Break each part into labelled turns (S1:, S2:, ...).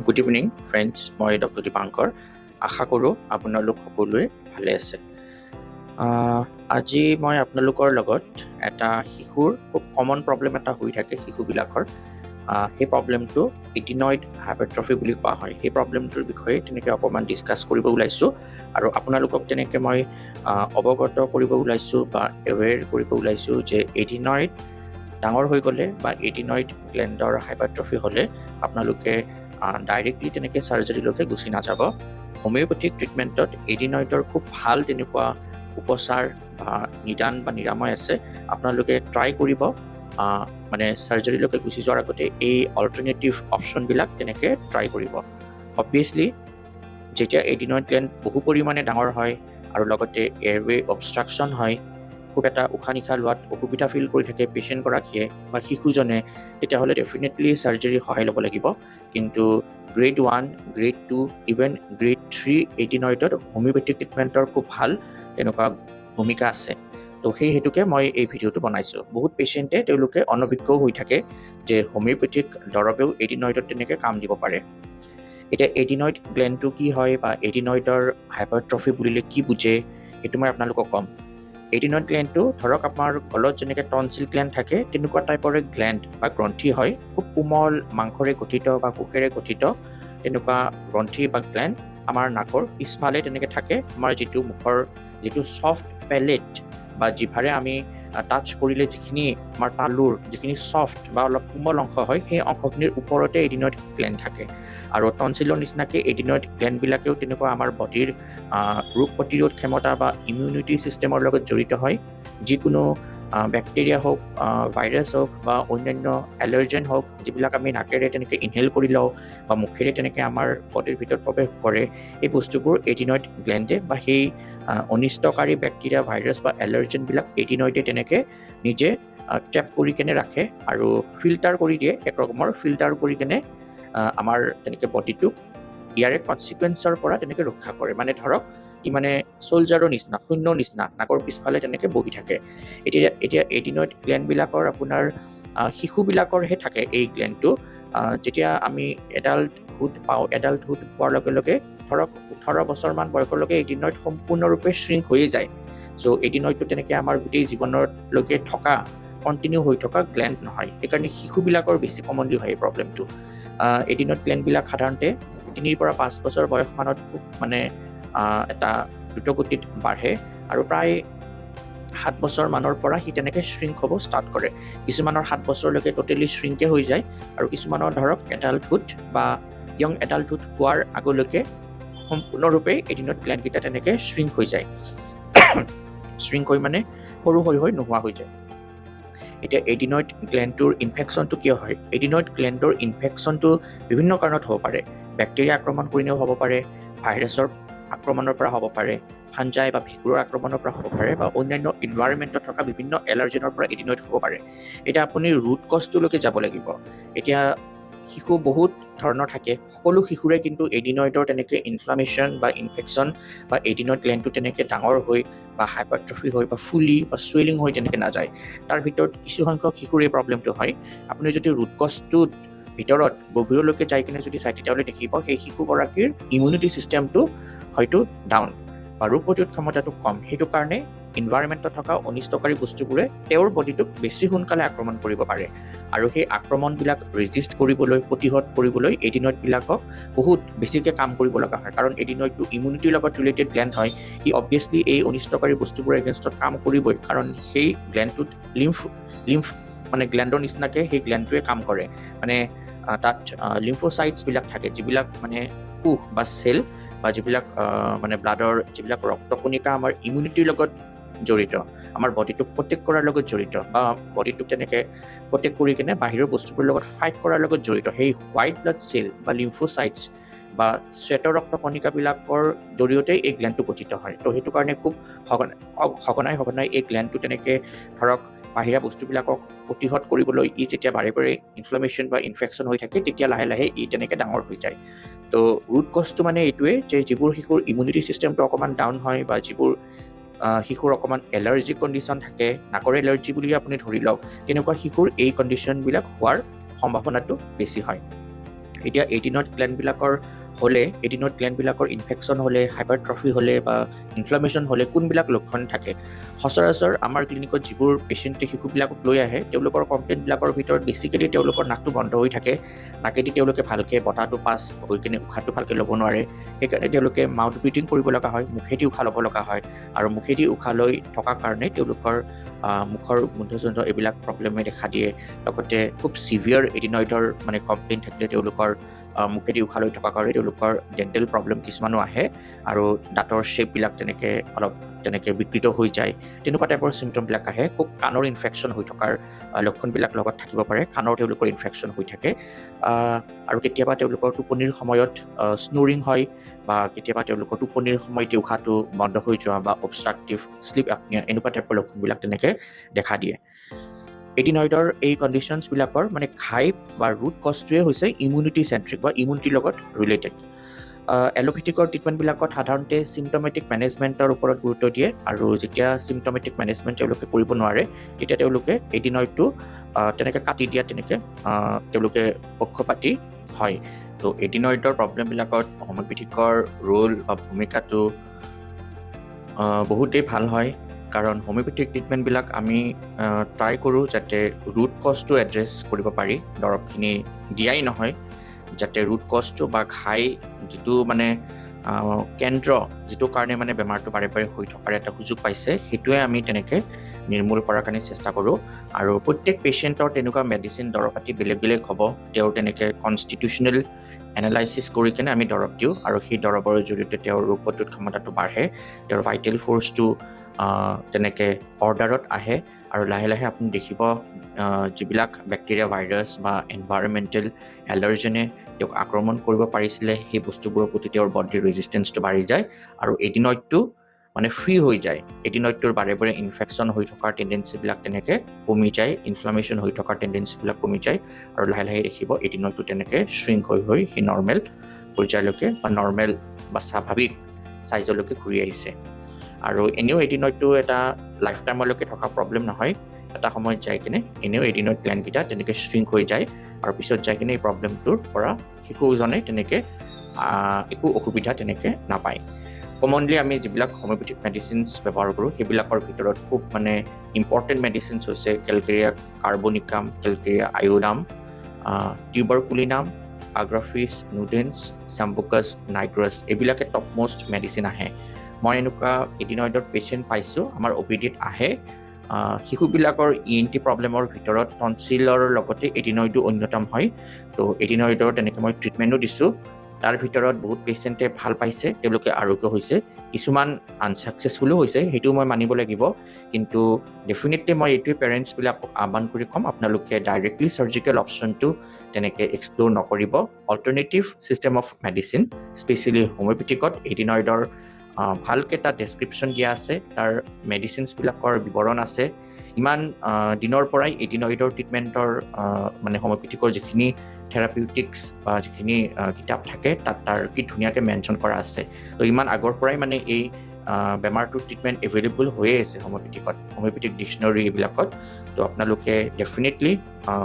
S1: Good evening friends, মই doctor Dipankar. আশা কৰোঁ আপোনালোক সকলোৱে ভালে আছে। আজি মই আপোনালোকৰ লগত এটা শিশুৰ খুব কমন প্ৰব্লেম এটা হৈ থাকে শিশুবিলাকৰ। সেই প্ৰব্লেমটো এডিনয়েড হাইপাৰট্ৰফি বুলি কোৱা হয়। সেই প্ৰব্লেমটোৰ বিষয়ে তেনেকৈ অকণমান ডিছকাছ কৰিব ওলাইছোঁ আৰু আপোনালোকক তেনেকৈ মই অৱগত কৰিব ওলাইছোঁ বা এৱেৰ কৰিব ওলাইছোঁ যে এডিনয়েড ডাঙৰ হৈ গ'লে বা এডিনয়েড গ্লেণ্ডৰ হাইপাৰট্ৰফি হ'লে আপোনালোকে ডাইৰেক্টলি তেনেকৈ চাৰ্জাৰীলৈকে গুচি নাযাব। হোমিঅ'পেথিক ট্ৰিটমেণ্টত এডিনয়েডৰ খুব ভাল তেনেকুৱা উপচাৰ বা নিদান বা নিৰাময় আছে। আপোনালোকে ট্ৰাই কৰিব মানে চাৰ্জাৰীলৈকে গুচি যোৱাৰ আগতে এই অল্টাৰনেটিভ অপশ্যনবিলাক তেনেকৈ ট্ৰাই কৰিব। অবভিয়াছলি যেতিয়া এডিনয়েড গ্লেণ্ড বহু পৰিমাণে ডাঙৰ হয় আৰু লগতে এয়াৰৱে অবষ্ট্ৰাকশ্যন হয়, খুব এটা উশাহ নিশাহ লোৱাত অসুবিধা ফিল কৰি থাকে পেচেণ্টগৰাকীয়ে বা শিশুজনে, তেতিয়াহ'লে ডেফিনেটলি চাৰ্জাৰীৰ সহায় ল'ব লাগিব। কিন্তু গ্ৰেড 1, গ্ৰেড 2, ইভেন গ্ৰেড 3 এডিনয়েডত হোমিঅ'পেথিক ট্ৰিটমেণ্টৰ খুব ভাল তেনেকুৱা ভূমিকা আছে। তো সেই হেতুকে মই এই ভিডিঅ'টো বনাইছোঁ। বহুত পেচেণ্টে তেওঁলোকে অনভিজ্ঞও হৈ থাকে যে হোমিঅ'পেথিক দৰৱেও এডিনয়েডত তেনেকৈ কাম দিব পাৰে। এতিয়া এডিনয়েড গ্লেণ্ডটো কি হয় বা এডিনয়েডৰ হাইপাৰট্ৰফি বুলিলে কি বুজে সেইটো মই আপোনালোকক ক'ম। এডিনয়েড গ্লেণ্ডটো ধৰক আপোনাৰ গলত যেনেকৈ টনচিল গ্লেণ্ড থাকে তেনেকুৱা টাইপৰে গ্লেণ্ড বা গ্ৰন্থি হয়। খুব কোমল মাংসৰে গঠিত বা কোষেৰে গঠিত তেনেকুৱা গ্ৰন্থি বা গ্লেণ্ড আমাৰ নাকৰ পিছফালে তেনেকৈ থাকে। আমাৰ যিটো মুখৰ যিটো ছফ্ট পেলেট বা জিভাৰে আমি টাচ কৰিলে যিখিনি আমাৰ তালুৰ যিখিনি ছফ্ট বা অলপ কোমল অংশ হয়, সেই অংশখিনিৰ ওপৰতে এডিনয়েড গ্লেণ্ড থাকে। আৰু টনচিলৰ নিচিনাকৈ এডিনয়েড গ্লেণ্ডবিলাকেও তেনেকুৱা আমাৰ বডিৰ ৰোগ প্ৰতিৰোধ ক্ষমতা বা ইমিউনিটি ছিষ্টেমৰ লগত জড়িত হয়। যিকোনো বেক্টেৰিয়া হওক, ভাইৰাছ হওক বা অন্যান্য এলাৰ্জেন হওক, যিবিলাক আমি নাকেৰে তেনেকৈ ইনহেল কৰি লওঁ বা মুখেৰে তেনেকৈ আমাৰ বডিৰ ভিতৰত প্ৰৱেশ কৰে, এই বস্তুবোৰ এডিনয়েড গ্লেণ্ডে বা সেই অনিষ্টকাৰী বেক্টেৰিয়া, ভাইৰাছ বা এলাৰ্জেনবিলাক এডিনয়েডে তেনেকৈ নিজে ট্ৰেপ কৰি কেনে ৰাখে আৰু ফিল্টাৰ কৰি দিয়ে। এক ৰকমৰ ফিল্টাৰ কৰি কেনে আমাৰ তেনেকৈ বডিটোক ইয়াৰে কনচিকুৱেঞ্চৰ পৰা তেনেকৈ ৰক্ষা কৰে। মানে ধৰক ই মানে চ'লজাৰৰ নিচিনা, সৈন্যৰ নিচিনা নাকৰ পিছফালে তেনেকৈ বহি থাকে। এতিয়া এডিনয়েড গ্লেণ্ডবিলাকৰ আপোনাৰ শিশুবিলাকৰহে থাকে এই গ্লেণ্ডটো। যেতিয়া আমি এডাল্টহুড পাওঁ, এডাল্টহুড পোৱাৰ লগে লগে ধৰক 18 বছৰমান বয়সলৈকে এডিনয়েড সম্পূৰ্ণৰূপে শ্ৰিংক হৈয়ে যায়। চ' এডিনয়েডটো তেনেকৈ আমাৰ গোটেই জীৱনলৈকে থকা, কণ্টিনিউ হৈ থকা গ্লেণ্ড নহয়। সেইকাৰণে শিশুবিলাকৰ বেছি কমনলি হয় এই প্ৰব্লেমটো। এডিনয়েড গ্লেণ্ডবিলাক সাধাৰণতে 3 পৰা 5 বছৰ বয়সমানত খুব মানে এটা দ্ৰুতগতিত বাঢ়ে আৰু প্ৰায় 7 বছৰমানৰ পৰা সি তেনেকৈ শ্ৰিংক হ'ব ষ্টাৰ্ট কৰে। কিছুমানৰ 7 বছৰলৈকে টোটেলি শ্ৰিংকে হৈ যায় আৰু কিছুমানৰ ধৰক এডাল্টহুড বা য়ং এডাল্টহুড হোৱাৰ আগলৈকে সম্পূৰ্ণৰূপে এডিনয়েড গ্লেণ্ডকেইটা তেনেকৈ শ্ৰিংক হৈ যায়। শ্ৰিংক হৈ মানে সৰু হৈ নোহোৱা হৈ যায়। এতিয়া এডিনয়েড গ্লেণ্ডটোৰ ইনফেকশ্যনটো কিয় হয়? এডিনয়েড গ্লেণ্ডৰ ইনফেকশ্যনটো বিভিন্ন কাৰণত হ'ব পাৰে। বেক্টেৰিয়া আক্ৰমণ কৰিলেও হ'ব পাৰে, ভাইৰাছৰ আক্ৰমণৰ পৰা হ'ব পাৰে, ফাঞ্জাই বা ভেঁকুৰৰ আক্ৰমণৰ পৰা হ'ব পাৰে বা অন্যান্য এনভাইৰনমেণ্টত থকা বিভিন্ন এলাৰ্জেনৰ পৰা এডিনয়েড হ'ব পাৰে। এতিয়া আপুনি ৰুট কজটোলৈকে যাব লাগিব। এতিয়া শিশু বহুত ধৰণৰ থাকে। সকলো শিশুৰে কিন্তু এডিনয়েডৰ তেনেকৈ ইনফ্লামেশ্যন বা ইনফেকশ্যন বা এডিনয়েড গ্লেণ্ডটো তেনেকৈ ডাঙৰ হৈ বা হাইপাৰট্ৰফি হৈ বা ফুলি বা চুৱেলিং হৈ তেনেকৈ নাযায়। তাৰ ভিতৰত কিছুসংখ্যক শিশুৰ এই প্ৰব্লেমটো হয়। আপুনি যদি ৰুট কজটোত ভিতৰত গভীৰলৈকে যাই কিনে যদি চাই, তেতিয়াহ'লে দেখিব সেই শিশুগৰাকীৰ ইমিউনিটি ছিষ্টেমটো হয়তো ডাউন বা ৰোগ প্ৰতিৰোধ ক্ষমতাটো কম। সেইটো কাৰণে এনভাইৰনমেণ্টত থকা অনিষ্টকাৰী বস্তুবোৰে তেওঁৰ বডিটোক বেছি সোনকালে আক্ৰমণ কৰিব পাৰে আৰু সেই আক্ৰমণবিলাক ৰেজিষ্ট কৰিবলৈ, প্ৰতিহত কৰিবলৈ এডিনয়েডবিলাকক বহুত বেছিকৈ কাম কৰিব লগা হয়। কাৰণ এডিনয়েডটো ইমিউনিটিৰ লগত ৰিলেটেড গ্লেণ্ড হয়। সি অবভিয়াছলি এই অনিষ্টকাৰী বস্তুবোৰৰ এগেইনষ্টত কাম কৰিবই, কাৰণ সেই গ্লেণ্ডটোত লিম্ফ মানে গ্লেণ্ডৰ নিচিনাকৈ সেই গ্লেণ্ডটোৱে কাম কৰে। মানে তাত লিম্ফোচাইটছবিলাক থাকে, যিবিলাক মানে কোষ বা চেল বা যিবিলাক মানে ব্লাডৰ যিবিলাক ৰক্তকণিকা আমাৰ ইমিউনিটিৰ লগত জড়িত, আমাৰ বডিটোক প্ৰটেক্ট কৰাৰ লগত জড়িত বা বডিটোক তেনেকৈ প্ৰটেক্ট কৰি কিনে বাহিৰৰ বস্তুবোৰৰ লগত ফাইট কৰাৰ লগত জড়িত, সেই হোৱাইট ব্লাড চেল বা লিম্ফোচাইটছ বা শ্বেত ৰক্তকণিকাবিলাকৰ জৰিয়তেই এই গ্লেণ্ডটো গঠিত হয়। তো সেইটো কাৰণে খুব সঘনাই এই গ্লেণ্ডটো তেনেকৈ ধৰক বাহিৰা বস্তুবিলাকক প্ৰতিহত কৰিবলৈ ই যেতিয়া বাৰে বাৰে ইনফ্লামেশ্যন বা ইনফেকশ্যন হৈ থাকে, তেতিয়া লাহে লাহে ই তেনেকৈ ডাঙৰ হৈ যায়। তো ৰুট কজটো মানে এইটোৱে যে যিবোৰ শিশুৰ ইমিউনিটি ছিষ্টেমটো অকণমান ডাউন হয় বা যিবোৰ শিশুৰ অকণমান এলাৰ্জিক কণ্ডিশ্যন থাকে, নাকৰ এলাৰ্জি বুলি আপুনি ধৰি লওক, তেনেকুৱা শিশুৰ এই কণ্ডিশ্যনবিলাক হোৱাৰ সম্ভাৱনাটো বেছি হয়। এতিয়া এডিনয়েড গ্লেণ্ডবিলাকৰ হ'লে এডিনয়েড গ্লেণ্ডবিলাকৰ ইনফেকশ্যন হ'লে হাইপাৰট্ৰফি হ'লে বা ইনফ্লামেশ্যন হ'লে কোনবিলাক লক্ষণ থাকে সচৰাচৰ আমাৰ ক্লিনিকত যিবোৰ পেচেণ্টে শিশুবিলাকক লৈ আহে তেওঁলোকৰ কমপ্লেইনবিলাকৰ ভিতৰত বেছিকেলি তেওঁলোকৰ নাকটো বন্ধ হৈ থাকে নাকেদি তেওঁলোকে ভালকৈ বতাহটো পাছ হৈ কিনে উশাহটো ভালকৈ ল'ব নোৱাৰে সেইকাৰণে তেওঁলোকে মাউথ ব্ৰিথিং কৰিব লগা হয় মুখেদি উশাহ ল'ব লগা হয় আৰু মুখেদি উশাহ লৈ থকাৰ কাৰণে তেওঁলোকৰ মুখৰ গোন্ধ এইবিলাক প্ৰব্লেমে দেখা দিয়ে লগতে খুব চিভিয়াৰ এডিনয়েডৰ মানে কমপ্লেইন থাকিলে তেওঁলোকৰ মুখেদি উশাহ লৈ থকাৰ কাৰণে তেওঁলোকৰ ডেণ্টেল প্ৰব্লেম কিছুমানো আহে আৰু দাঁতৰ শ্বেপবিলাক তেনেকৈ বিকৃত হৈ যায় তেনেকুৱা টাইপৰ চিমটমবিলাক আহে খুব কাণৰ ইনফেকশ্যন হৈ থকাৰ লক্ষণবিলাক লগত থাকিব পাৰে কাণৰ তেওঁলোকৰ ইনফেকশ্যন হৈ থাকে আৰু কেতিয়াবা তেওঁলোকৰ টোপনিৰ সময়ত স্নোৰিং হয় বা কেতিয়াবা তেওঁলোকৰ টোপনিৰ সময়তে উশাহটো বন্ধ হৈ যোৱা বা অবষ্ট্ৰাকটিভ শ্লিপ এপনিয়া এনেকুৱা টাইপৰ লক্ষণবিলাক তেনেকৈ দেখা দিয়ে এডিনয়েডৰ এই কণ্ডিশ্যনছবিলাকৰ মানে ঘাই বা ৰুট কজটোৱে হৈছে ইমিউনিটি চেণ্ট্ৰিক বা ইমিউনিটিৰ লগত ৰিলেটেড এলোপেথিকৰ ট্ৰিটমেণ্টবিলাকত সাধাৰণতে চিমটমেটিক মেনেজমেণ্টৰ ওপৰত গুৰুত্ব দিয়ে আৰু যেতিয়া চিমটমেটিক মেনেজমেণ্ট তেওঁলোকে কৰিব নোৱাৰে তেতিয়া তেওঁলোকে এডিনয়েডটো তেনেকৈ কাটি দিয়া তেনেকৈ তেওঁলোকে পক্ষপাতি হয় তো এডিনয়েডৰ প্ৰব্লেমবিলাকত হোমিঅ'পেথিকৰ ৰোল বা ভূমিকাটো বহুতেই ভাল হয় কাৰণ হোমিঅ'পেথিক ট্ৰিটমেণ্টবিলাক আমি ট্ৰাই কৰোঁ যাতে ৰুট কজটো এড্ৰেছ কৰিব পাৰি দৰৱখিনি দিয়াই নহয় যাতে ৰুট কজটো বা ঘাই যিটো মানে কেন্দ্ৰ যিটো কাৰণে মানে বেমাৰটো বাৰে বাৰে হৈ থকাৰ এটা সুযোগ পাইছে সেইটোৱে আমি তেনেকৈ নিৰ্মূল কৰাৰ কাৰণে চেষ্টা কৰোঁ আৰু প্ৰত্যেক পেচেণ্টৰ তেনেকুৱা মেডিচিন দৰৱ পাতি বেলেগ বেলেগ হ'ব তেওঁৰ তেনেকৈ কনষ্টিটিউশ্যনেল এনালাইচিছ কৰি কিনে আমি দৰৱ দিওঁ আৰু সেই দৰৱৰ জৰিয়তে তেওঁৰ ৰোগ প্ৰতিৰোধ ক্ষমতাটো বাঢ়ে তেওঁৰ ভাইটেল ফ'ৰ্চটো তেনেকৈ অৰ্ডাৰত আহে আৰু লাহে লাহে আপুনি দেখিব যিবিলাক বেক্টেৰিয়া ভাইৰাছ বা এনভাইৰমেণ্টেল এলাৰ্জেনে তেওঁক আক্ৰমণ কৰিব পাৰিছিলে সেই বস্তুবোৰৰ প্ৰতি তেওঁৰ বডিৰ ৰেজিষ্টেঞ্চটো বাঢ়ি যায় আৰু এডিনয়েডটো মানে ফ্ৰী হৈ যায় এডিনয়েডটোৰ বাৰে বাৰে ইনফেকশ্যন হৈ থকাৰ টেণ্ডেঞ্চিবিলাক তেনেকৈ কমি যায় ইনফ্লামেশ্যন হৈ থকাৰ টেণ্ডেঞ্চিবিলাক কমি যায় আৰু লাহে লাহে দেখিব এডিনয়েডটো তেনেকৈ শ্ৰিংক হৈ সি নৰ্মেল পৰ্যায়লৈকে বা নৰ্মেল বা স্বাভাৱিক চাইজলৈকে ঘূৰি আহিছে আৰু এনেও এডিনয়েডটো এটা লাইফ টাইমলৈকে থকা প্ৰব্লেম নহয় এটা সময়ত যাই কিনে এনেও এডিনয়েড গ্লেণ্ডকেইটা তেনেকৈ শ্ৰিংক হৈ যায় আৰু পিছত যাই কিনে এই প্ৰব্লেমটোৰ পৰা শিশুজনে তেনেকৈ একো অসুবিধা তেনেকৈ নাপায় কমনলি আমি যিবিলাক হোমিঅ'পেথিক মেডিচিনছ ব্যৱহাৰ কৰোঁ সেইবিলাকৰ ভিতৰত খুব মানে ইম্পৰ্টেণ্ট মেডিচিনছ হৈছে কেলকেৰিয়া কাৰ্বনিকাম কেলকেৰিয়া আয়োডাম টিউবাৰকুলিনাম আগ্ৰাফিছ নুডেন্স চাম্বুকাছ নাইট্ৰাছ এইবিলাকে টপ মোষ্ট মেডিচিন আহে মই এনেকুৱা এডিনয়েডৰ পেচেণ্ট পাইছোঁ আমাৰ অপিডিত আহে শিশুবিলাকৰ ENT প্ৰব্লেমৰ ভিতৰত টনচিলৰ লগতে এডিনয়েডো অন্যতম হয় তো এডিনয়েডৰ তেনেকৈ মই ট্ৰিটমেণ্টো দিছোঁ তাৰ ভিতৰত বহুত পেচেণ্টে ভাল পাইছে তেওঁলোকে আৰোগ্য হৈছে কিছুমান আনচাকচেছফুলো হৈছে সেইটো মই মানিব লাগিব কিন্তু ডেফিনেটলি মই এইটোৱে পেৰেণ্টছবিলাকক আহ্বান কৰি ক'ম আপোনালোকে ডাইৰেক্টলি চাৰ্জিকেল অপশ্যনটো তেনেকৈ এক্সপ্ল'ৰ নকৰিব alternative system of medicine specially হোমিঅ'পেথিকত এডিনয়েডৰ ভালকৈ এটা ডেছক্ৰিপশ্যন দিয়া আছে তাৰ মেডিচিনছবিলাকৰ বিৱৰণ আছে ইমান দিনৰ পৰাই এডিনয়েডৰ ট্ৰিটমেণ্টৰ মানে হোমিঅ'পেথিকৰ যিখিনি থেৰাপিউটিক্স বা যিখিনি কিতাপ থাকে তাত তাৰ কি ধুনীয়াকৈ মেনশ্যন কৰা আছে তো ইমান আগৰ পৰাই মানে এই বেমাৰটোৰ ট্ৰিটমেণ্ট এভেইলেবল হৈয়ে আছে হোমিঅ'পেথিক ডিক্সনেৰী এইবিলাকত তো আপোনালোকে ডেফিনেটলি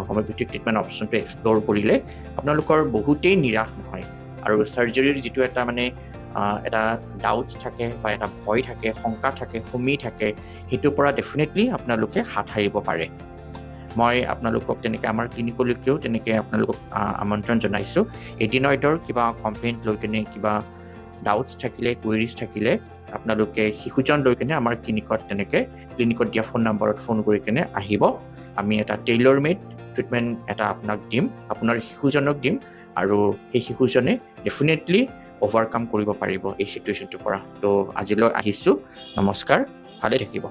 S1: হোমিঅ'পেথিক ট্ৰিটমেণ্ট অপশ্যনটো এক্সপ্ল'ৰ কৰিলে আপোনালোকৰ বহুতেই নিৰাশ নহয় আৰু চাৰ্জাৰীৰ যিটো এটা মানে এটা ডাউটছ থাকে বা এটা ভয় থাকে শংকা থাকে সমী থাকে সেইটোৰ পৰা ডেফিনেটলি আপোনালোকে হাত সাৰিব পাৰে মই আপোনালোকক তেনেকৈ আমাৰ ক্লিনিকলৈকেও তেনেকৈ আপোনালোকক আমন্ত্ৰণ জনাইছোঁ এডিনয়েডৰ কিবা কমপ্লেইণ্ট লৈ কিনে কিবা ডাউটছ থাকিলে কুৱেৰিজ থাকিলে আপোনালোকে শিশুজন লৈ কিনে আমাৰ ক্লিনিকত দিয়া ফোন নম্বৰত ফোন কৰি কিনে আহিব আমি এটা টেইলৰ মেড ট্ৰিটমেণ্ট এটা আপোনাক দিম আপোনাৰ শিশুজনক দিম আৰু সেই শিশুজনে ডেফিনেটলি অভাৰকাম কৰিব পাৰিব এই চিটুৱেশ্যনটোৰ পৰা তো আজিলৈ আহিছোঁ নমস্কাৰ ভালে থাকিব